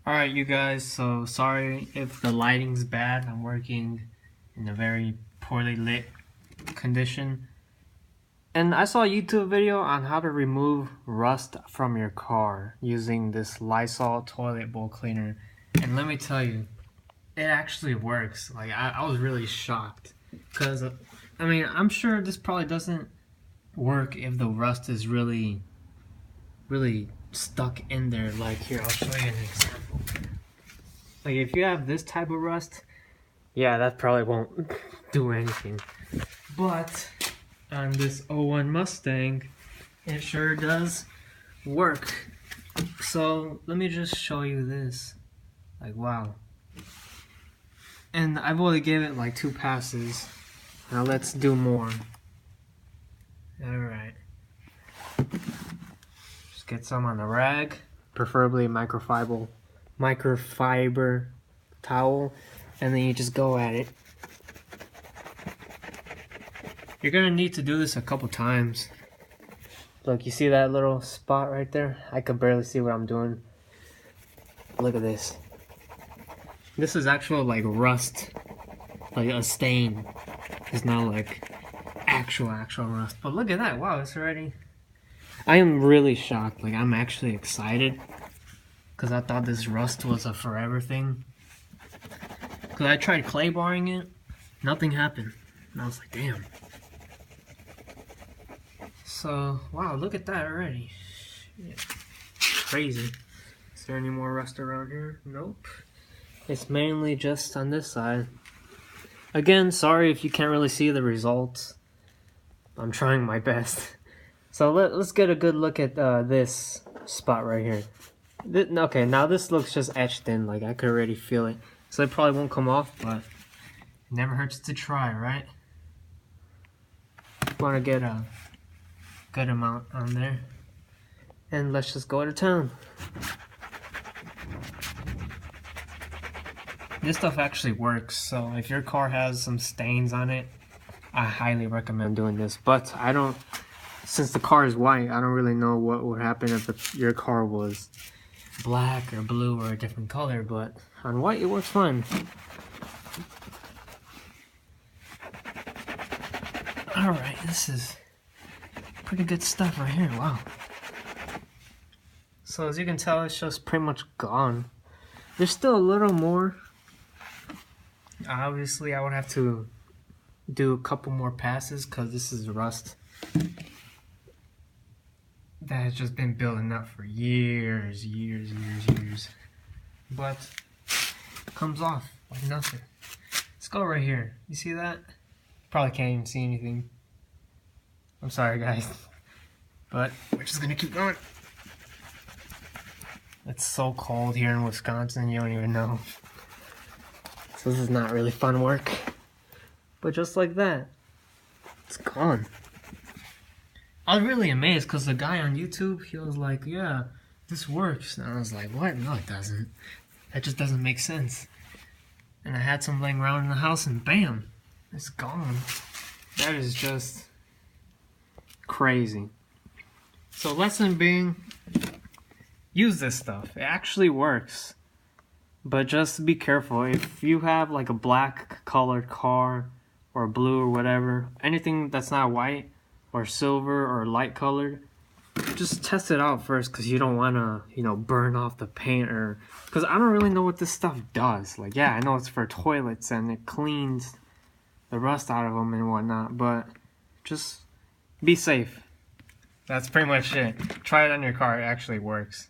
Alright you guys, so sorry if the lighting's bad. I'm working in a very poorly lit condition. And I saw a YouTube video on how to remove rust from your car using this Lysol Toilet Bowl Cleaner. And let me tell you, it actually works. Like, I was really shocked. Because, I mean, I'm sure this probably doesn't work if the rust is really stuck in there. Like, here, I'll show you an example. Like, if you have this type of rust, yeah, that probably won't do anything. But on this '01 Mustang, it sure does work. So let me just show you this. Like, wow. And I've only given it like 2 passes. Now let's do more. Alright. Just get some on a rag, preferably microfiber towel, and then you just go at it. You're gonna need to do this a couple times. Look, you see that little spot right there? I can barely see what I'm doing. Look at this. This is actual like rust, like a stain. It's not like actual rust. But look at that! Wow, it's already. I am really shocked. Like, I'm actually excited because I thought this rust was a forever thing. Because I tried claybaring it, nothing happened, and I was like, damn. So, wow, look at that already. Yeah. Crazy. Is there any more rust around here? Nope. It's mainly just on this side. Again, sorry if you can't really see the results. I'm trying my best. So let's get a good look at this spot right here. Okay, now this looks just etched in. Like, I could already feel it. So it probably won't come off, but it never hurts to try, right? Want to get a good amount on there. And let's just go to town. This stuff actually works, so if your car has some stains on it, I highly recommend doing this. But I don't, since the car is white, I don't really know what would happen if your car was black or blue or a different color, but on white it works fine. Alright, this is pretty good stuff right here, wow. So as you can tell, it's just pretty much gone. There's still a little more. Obviously, I would have to do a couple more passes because this is rust that has just been building up for years. But it comes off like nothing. Let's go right here. You see that? Probably can't even see anything. I'm sorry, guys. But we're just gonna keep going. It's so cold here in Wisconsin, you don't even know. So this is not really fun work. But just like that, it's gone. I was really amazed because the guy on YouTube, he was like, yeah, this works. And I was like, what? No, it doesn't. That just doesn't make sense. And I had some laying around in the house and bam, it's gone. That is just crazy. So lesson being, use this stuff. It actually works. But just be careful. If you have like a black colored car or blue or whatever, anything that's not white or silver or light colored, just test it out first because you don't want to, burn off the paint or... Because I don't really know what this stuff does. Like, yeah, I know it's for toilets and it cleans the rust out of them and whatnot, but just be safe. That's pretty much it. Try it on your car. It actually works.